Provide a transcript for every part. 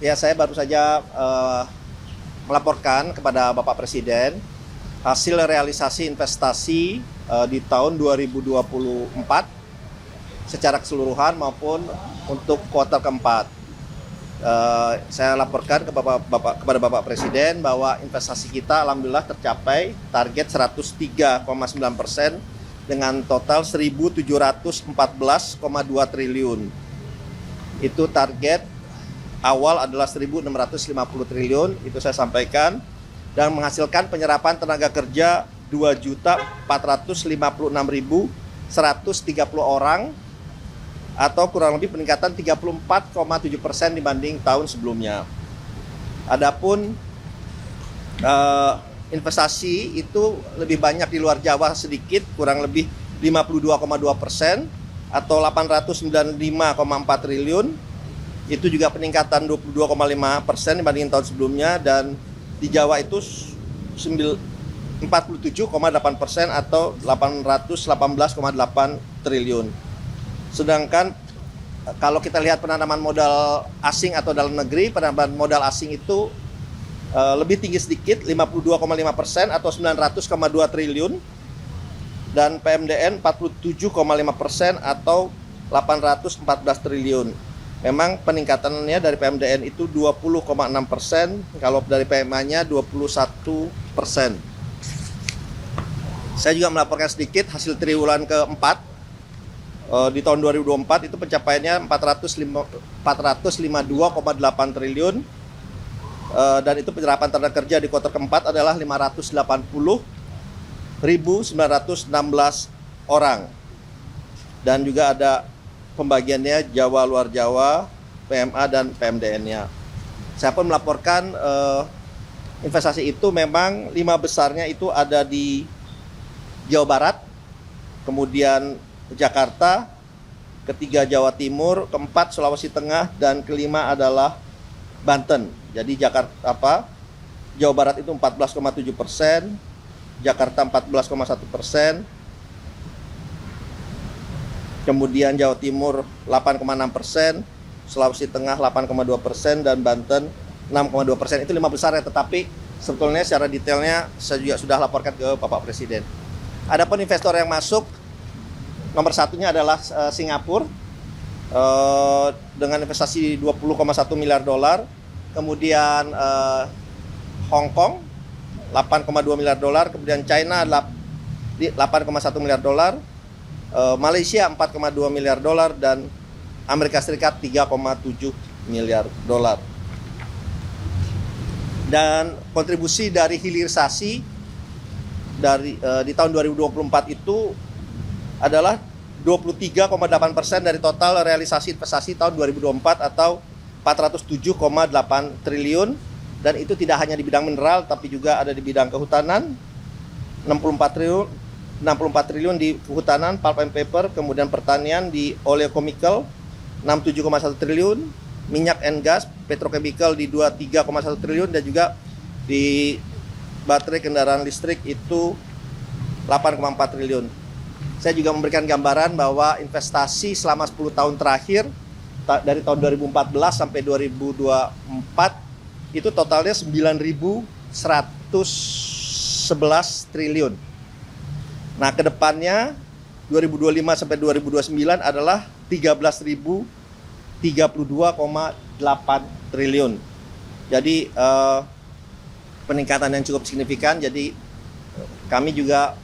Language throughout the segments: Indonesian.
Ya, saya baru saja melaporkan kepada Bapak Presiden hasil realisasi investasi di tahun 2024 secara keseluruhan maupun untuk kuartal keempat. Saya laporkan kepada Bapak Presiden bahwa investasi kita alhamdulillah tercapai target 103,9% dengan total 1.714,2 triliun. Itu target awal adalah 1.650 triliun, itu saya sampaikan, dan menghasilkan penyerapan tenaga kerja 2.456.130 orang atau kurang lebih peningkatan 34,7% dibanding tahun sebelumnya. Adapun investasi itu lebih banyak di luar Jawa sedikit, kurang lebih 52,2% atau 895,4 triliun. Itu juga peningkatan 22,5% dibanding tahun sebelumnya, dan di Jawa itu 47,8% atau 818,8 triliun. Sedangkan kalau kita lihat penanaman modal asing atau dalam negeri, penanaman modal asing itu lebih tinggi sedikit, 52,5% atau 900,2 triliun, dan PMDN 47,5% atau 814 triliun. Memang peningkatannya dari PMDN itu 20,6%, kalau dari PMA-nya 21%. Saya juga melaporkan sedikit hasil triwulan keempat. Di tahun 2024 itu pencapaiannya 452,8 triliun, dan itu penyerapan tenaga kerja di kuartal keempat adalah 580.916 orang. Dan juga ada pembagiannya Jawa, luar Jawa, PMA, dan PMDN-nya. Saya pun melaporkan investasi itu memang 5 besarnya itu ada di Jawa Barat, kemudian Jakarta, ketiga Jawa Timur, keempat Sulawesi Tengah, dan kelima adalah Banten. Jadi Jawa Barat itu 14,7%, Jakarta 14,1%, kemudian Jawa Timur 8,6%, Sulawesi Tengah 8,2%, dan Banten 6,2%. Itu 5 besar ya, tetapi sebetulnya secara detailnya saya juga sudah laporkan ke Bapak Presiden. Adapun investor yang masuk, nomor satunya adalah Singapura dengan investasi 20,1 miliar dolar, kemudian Hong Kong 8,2 miliar dolar, kemudian China 8,1 miliar dolar, Malaysia 4,2 miliar dolar, dan Amerika Serikat 3,7 miliar dolar. Dan kontribusi dari hilirisasi di tahun 2024 itu adalah 23,8% dari total realisasi investasi tahun 2024 atau 407,8 triliun, dan itu tidak hanya di bidang mineral tapi juga ada di bidang kehutanan 64 triliun di kehutanan, pulp and paper, kemudian pertanian di oleochemical 67,1 triliun, minyak and gas, petrochemical di 23,1 triliun, dan juga di baterai kendaraan listrik itu 8,4 triliun. Saya juga memberikan gambaran bahwa investasi selama 10 tahun terakhir dari tahun 2014 sampai 2024 itu totalnya 9.111 triliun. Nah, ke depannya 2025 sampai 2029 adalah 13.032,8 triliun. Jadi peningkatan yang cukup signifikan. Jadi kami juga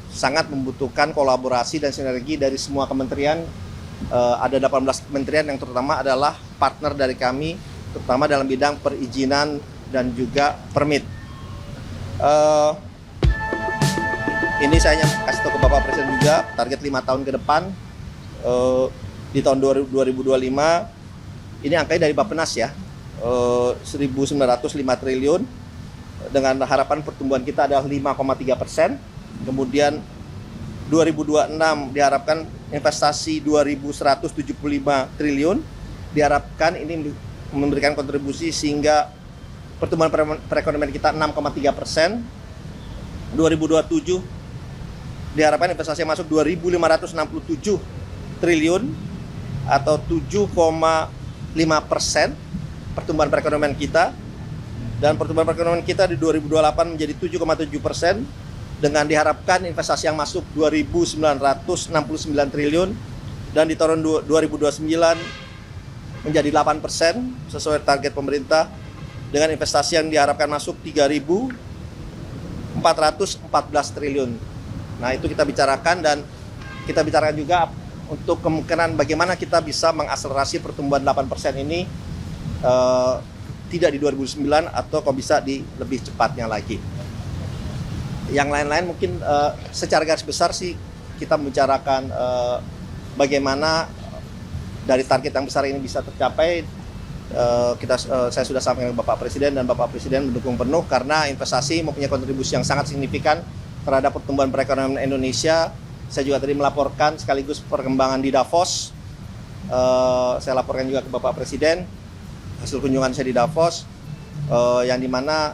sangat membutuhkan kolaborasi dan sinergi dari semua kementerian. Ada 18 kementerian yang terutama adalah partner dari kami, terutama dalam bidang perizinan dan juga permit. Ini saya kasih tahu ke Bapak Presiden juga, target 5 tahun ke depan, di tahun 2025, ini angkanya dari Bappenas ya, 1.905 triliun, dengan harapan pertumbuhan kita adalah 5,3%. Kemudian 2026 diharapkan investasi 2.175 triliun, diharapkan ini memberikan kontribusi sehingga pertumbuhan perekonomian kita 6,3%. 2027 diharapkan investasi yang masuk 2.567 triliun atau 7,5%. pertumbuhan perekonomian kita, dan pertumbuhan perekonomian kita di 2028 menjadi 7,7%, dengan diharapkan investasi yang masuk 2.969 triliun, dan di tahun 2029 menjadi 8% sesuai target pemerintah, dengan investasi yang diharapkan masuk 3.414 triliun. Nah, itu kita bicarakan, dan kita bicarakan juga untuk kemungkinan bagaimana kita bisa mengakselerasi pertumbuhan 8% ini tidak di 2009 atau kalau bisa di lebih cepatnya lagi. Yang lain-lain mungkin secara garis besar sih kita membicarakan bagaimana dari target yang besar ini bisa tercapai. Saya sudah sampaikan ke Bapak Presiden, dan Bapak Presiden mendukung penuh karena investasi mempunyai kontribusi yang sangat signifikan terhadap pertumbuhan perekonomian Indonesia. Saya juga tadi melaporkan sekaligus perkembangan di Davos. Saya laporkan juga ke Bapak Presiden hasil kunjungan saya di Davos, yang dimana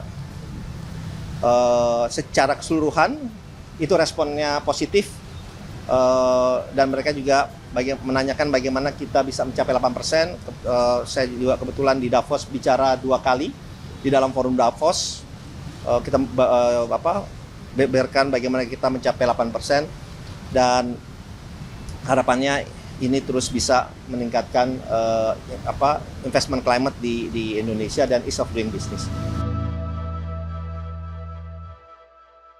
secara keseluruhan itu responnya positif, dan mereka juga menanyakan bagaimana kita bisa mencapai 8%. Saya juga kebetulan di Davos bicara 2 kali di dalam forum Davos. Kita beberkan bagaimana kita mencapai 8%, dan harapannya ini terus bisa meningkatkan investment climate di Indonesia dan ease of doing business.